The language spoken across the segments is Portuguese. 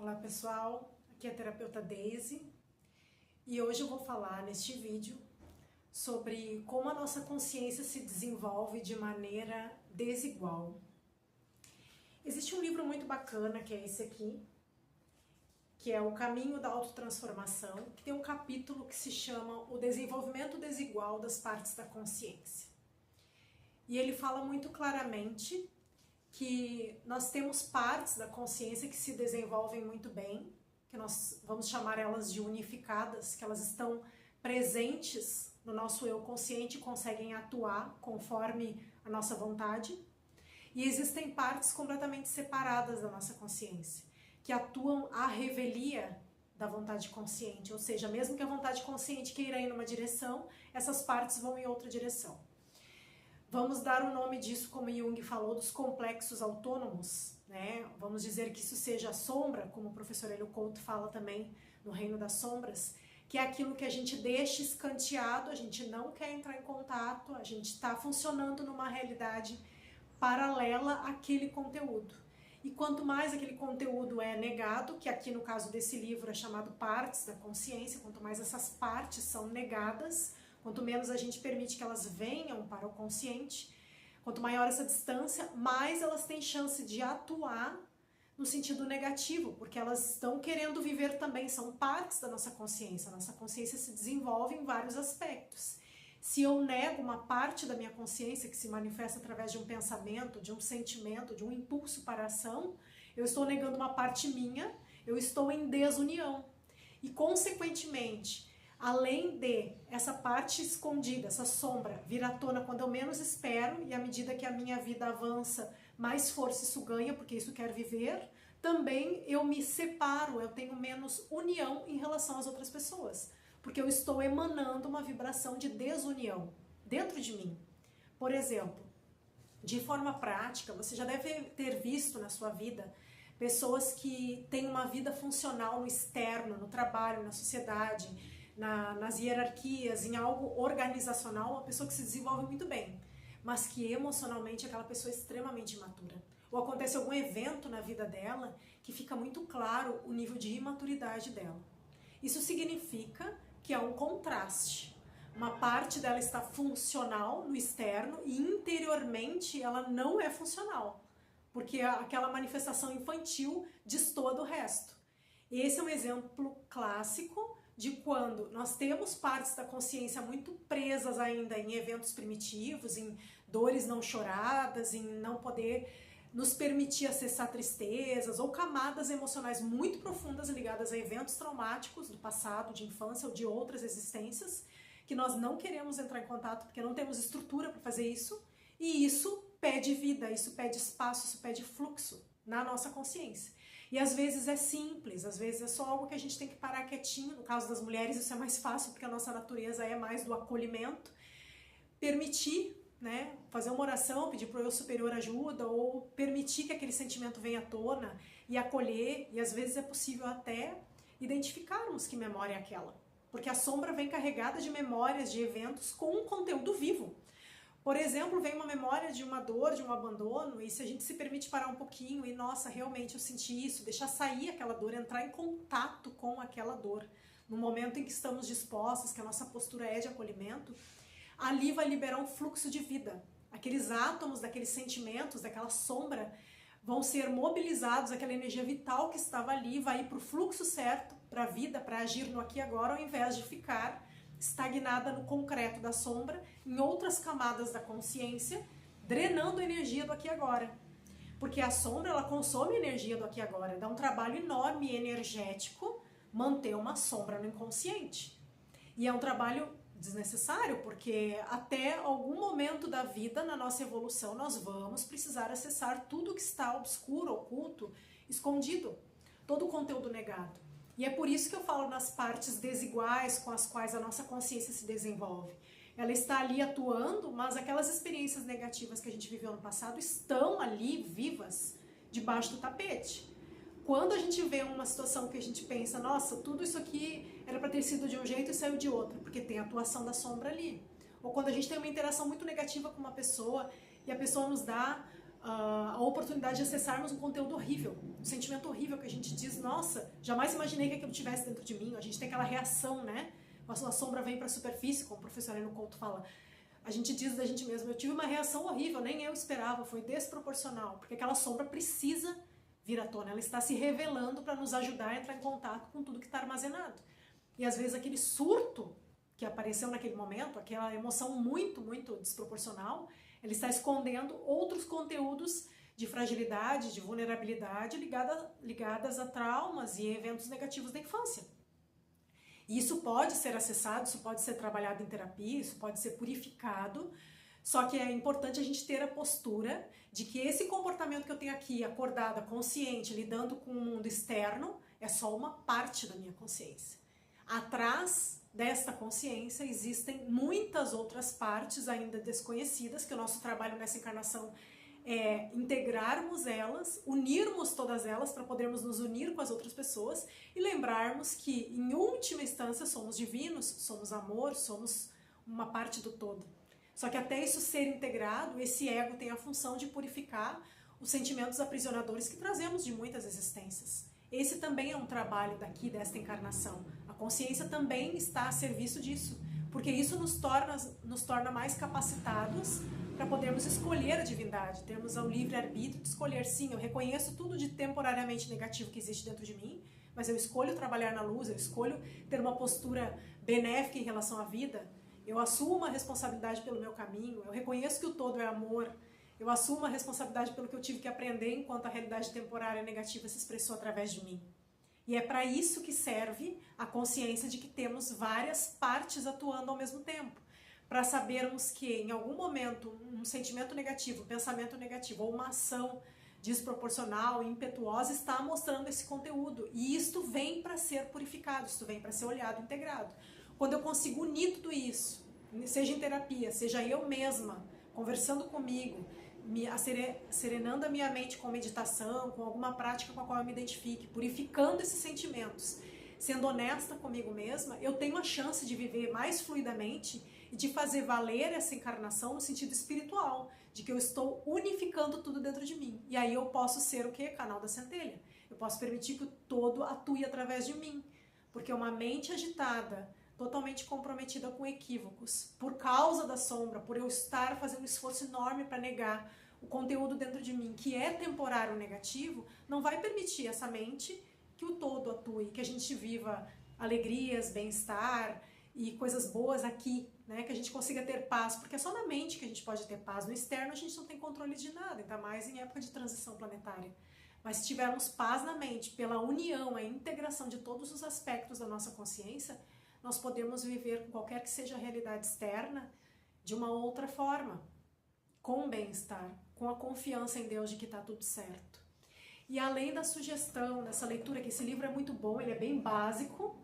Olá pessoal, aqui é a terapeuta Daisy e hoje eu vou falar neste vídeo sobre como a nossa consciência se desenvolve de maneira desigual. Existe um livro muito bacana que é esse aqui, que é O Caminho da Autotransformação, que tem um capítulo que se chama O Desenvolvimento Desigual das Partes da Consciência. E ele fala muito claramente que nós temos partes da consciência que se desenvolvem muito bem, que nós vamos chamar elas de unificadas, que elas estão presentes no nosso eu consciente e conseguem atuar conforme a nossa vontade. E existem partes completamente separadas da nossa consciência, que atuam à revelia da vontade consciente, ou seja, mesmo que a vontade consciente queira ir numa direção, essas partes vão em outra direção. Vamos dar o nome disso, como Jung falou, dos complexos autônomos, né? Vamos dizer que isso seja a sombra, como o professor Hélio Couto fala também no Reino das Sombras, que é aquilo que a gente deixa escanteado, a gente não quer entrar em contato, a gente está funcionando numa realidade paralela àquele conteúdo. E quanto mais aquele conteúdo é negado, que aqui no caso desse livro é chamado partes da consciência, quanto mais essas partes são negadas, quanto menos a gente permite que elas venham para o consciente, quanto maior essa distância, mais elas têm chance de atuar no sentido negativo, porque elas estão querendo viver também, são partes da nossa consciência. A nossa consciência se desenvolve em vários aspectos. Se eu nego uma parte da minha consciência que se manifesta através de um pensamento, de um sentimento, de um impulso para a ação, eu estou negando uma parte minha, eu estou em desunião. E, consequentemente, além de essa parte escondida, essa sombra, vir à tona quando eu menos espero, e à medida que a minha vida avança, mais força isso ganha, porque isso quer viver, também eu me separo, eu tenho menos união em relação às outras pessoas, porque eu estou emanando uma vibração de desunião dentro de mim. Por exemplo, de forma prática, você já deve ter visto na sua vida pessoas que têm uma vida funcional no externo, no trabalho, na sociedade, nas hierarquias, em algo organizacional, uma pessoa que se desenvolve muito bem, mas que emocionalmente é aquela pessoa extremamente imatura. Ou acontece algum evento na vida dela que fica muito claro o nível de imaturidade dela. Isso significa que há um contraste. Uma parte dela está funcional no externo e interiormente ela não é funcional, porque aquela manifestação infantil destoa do resto. Esse é um exemplo clássico de quando nós temos partes da consciência muito presas ainda em eventos primitivos, em dores não choradas, em não poder nos permitir acessar tristezas ou camadas emocionais muito profundas ligadas a eventos traumáticos do passado, de infância ou de outras existências, que nós não queremos entrar em contato porque não temos estrutura para fazer isso, e isso pede vida, isso pede espaço, isso pede fluxo na nossa consciência. E às vezes é simples, às vezes é só algo que a gente tem que parar quietinho. No caso das mulheres isso é mais fácil porque a nossa natureza é mais do acolhimento. Permitir, né, fazer uma oração, pedir para o eu superior ajuda ou permitir que aquele sentimento venha à tona e acolher. E às vezes é possível até identificarmos que memória é aquela. Porque a sombra vem carregada de memórias, de eventos com um conteúdo vivo. Por exemplo, vem uma memória de uma dor, de um abandono, e se a gente se permite parar um pouquinho e, nossa, realmente eu senti isso, deixar sair aquela dor, entrar em contato com aquela dor, no momento em que estamos dispostos, que a nossa postura é de acolhimento, ali vai liberar um fluxo de vida. Aqueles átomos, daqueles sentimentos, daquela sombra, vão ser mobilizados, aquela energia vital que estava ali vai ir para o fluxo certo, para a vida, para agir no aqui e agora, ao invés de ficar estagnada no concreto da sombra, em outras camadas da consciência, drenando a energia do aqui e agora. Porque a sombra, ela consome a energia do aqui e agora, dá um trabalho enorme e energético manter uma sombra no inconsciente. E é um trabalho desnecessário, porque até algum momento da vida, na nossa evolução, nós vamos precisar acessar tudo que está obscuro, oculto, escondido, todo o conteúdo negado. E é por isso que eu falo nas partes desiguais com as quais a nossa consciência se desenvolve. Ela está ali atuando, mas aquelas experiências negativas que a gente viveu no passado estão ali vivas, debaixo do tapete. Quando a gente vê uma situação que a gente pensa, nossa, tudo isso aqui era para ter sido de um jeito e saiu de outro, porque tem a atuação da sombra ali. Ou quando a gente tem uma interação muito negativa com uma pessoa e a pessoa nos dá a oportunidade de acessarmos um conteúdo horrível, um sentimento horrível que a gente diz, nossa, jamais imaginei que aquilo tivesse dentro de mim. A gente tem aquela reação, né? A sombra vem para a superfície, como o professor Eno Couto fala. A gente diz da gente mesmo, eu tive uma reação horrível, nem eu esperava, foi desproporcional, porque aquela sombra precisa vir à tona, ela está se revelando para nos ajudar a entrar em contato com tudo que está armazenado. E às vezes aquele surto que apareceu naquele momento, aquela emoção muito, muito desproporcional, ele está escondendo outros conteúdos de fragilidade, de vulnerabilidade ligadas a traumas e eventos negativos da infância. E isso pode ser acessado, isso pode ser trabalhado em terapia, isso pode ser purificado, só que é importante a gente ter a postura de que esse comportamento que eu tenho aqui, acordada, consciente, lidando com o mundo externo, é só uma parte da minha consciência. Atrás desta consciência existem muitas outras partes ainda desconhecidas, que o nosso trabalho nessa encarnação é integrarmos elas, unirmos todas elas para podermos nos unir com as outras pessoas e lembrarmos que, em última instância, somos divinos, somos amor, somos uma parte do todo. Só que até isso ser integrado, esse ego tem a função de purificar os sentimentos aprisionadores que trazemos de muitas existências. Esse também é um trabalho daqui, desta encarnação. A consciência também está a serviço disso, porque isso nos torna mais capacitados para podermos escolher a divindade, termos o livre-arbítrio de escolher. Sim, eu reconheço tudo de temporariamente negativo que existe dentro de mim, mas eu escolho trabalhar na luz, eu escolho ter uma postura benéfica em relação à vida, eu assumo a responsabilidade pelo meu caminho, eu reconheço que o todo é amor, eu assumo a responsabilidade pelo que eu tive que aprender enquanto a realidade temporária negativa se expressou através de mim. E é para isso que serve a consciência de que temos várias partes atuando ao mesmo tempo. Para sabermos que em algum momento um sentimento negativo, um pensamento negativo ou uma ação desproporcional, impetuosa está mostrando esse conteúdo. E isto vem para ser purificado, isto vem para ser olhado, integrado. Quando eu consigo unir tudo isso, seja em terapia, seja eu mesma, conversando comigo, serenando a minha mente com meditação, com alguma prática com a qual eu me identifique, purificando esses sentimentos, sendo honesta comigo mesma, eu tenho a chance de viver mais fluidamente e de fazer valer essa encarnação no sentido espiritual, de que eu estou unificando tudo dentro de mim. E aí eu posso ser o quê? Canal da centelha. Eu posso permitir que o todo atue através de mim, porque uma mente agitada, totalmente comprometida com equívocos, por causa da sombra, por eu estar fazendo um esforço enorme para negar o conteúdo dentro de mim, que é temporário negativo, não vai permitir essa mente que o todo atue, que a gente viva alegrias, bem-estar e coisas boas aqui, né? Que a gente consiga ter paz, porque é só na mente que a gente pode ter paz. No externo a gente não tem controle de nada, ainda mais em época de transição planetária. Mas se tivermos paz na mente, pela união, a integração de todos os aspectos da nossa consciência, nós podemos viver com qualquer que seja a realidade externa de uma outra forma, com bem-estar, com a confiança em Deus de que está tudo certo. E além da sugestão dessa leitura, que esse livro é muito bom, ele é bem básico,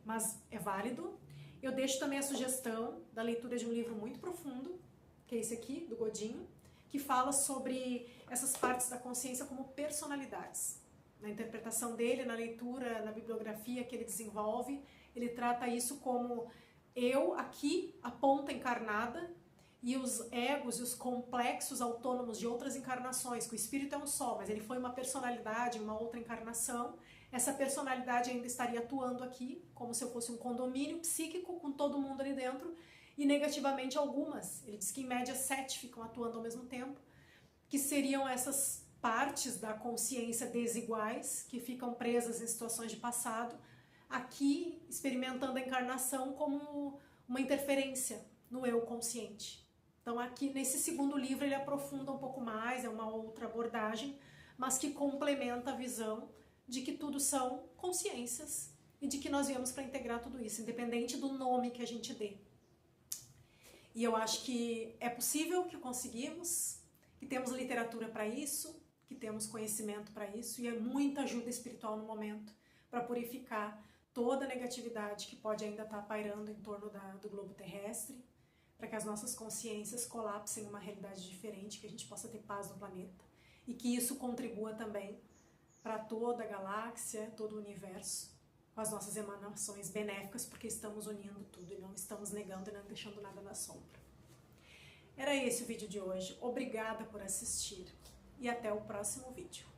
mas é válido, eu deixo também a sugestão da leitura de um livro muito profundo, que é esse aqui, do Godinho, que fala sobre essas partes da consciência como personalidades. Na interpretação dele, na leitura, na bibliografia que ele desenvolve, ele trata isso como eu aqui, a ponta encarnada, e os egos e os complexos autônomos de outras encarnações, que o espírito é um só, mas ele foi uma personalidade em uma outra encarnação, essa personalidade ainda estaria atuando aqui, como se eu fosse um condomínio psíquico com todo mundo ali dentro, e negativamente algumas, ele diz que em média 7 ficam atuando ao mesmo tempo, que seriam essas partes da consciência desiguais, que ficam presas em situações de passado, aqui experimentando a encarnação como uma interferência no eu consciente. Então aqui nesse segundo livro ele aprofunda um pouco mais, é uma outra abordagem, mas que complementa a visão de que tudo são consciências e de que nós viemos para integrar tudo isso, independente do nome que a gente dê. E eu acho que é possível, que conseguimos, que temos literatura para isso, que temos conhecimento para isso, e é muita ajuda espiritual no momento para purificar toda a negatividade que pode ainda estar pairando em torno do globo terrestre, para que as nossas consciências colapsem em uma realidade diferente, que a gente possa ter paz no planeta, e que isso contribua também para toda a galáxia, todo o universo, com as nossas emanações benéficas, porque estamos unindo tudo e não estamos negando e não deixando nada na sombra. Era esse o vídeo de hoje. Obrigada por assistir. e até o próximo vídeo.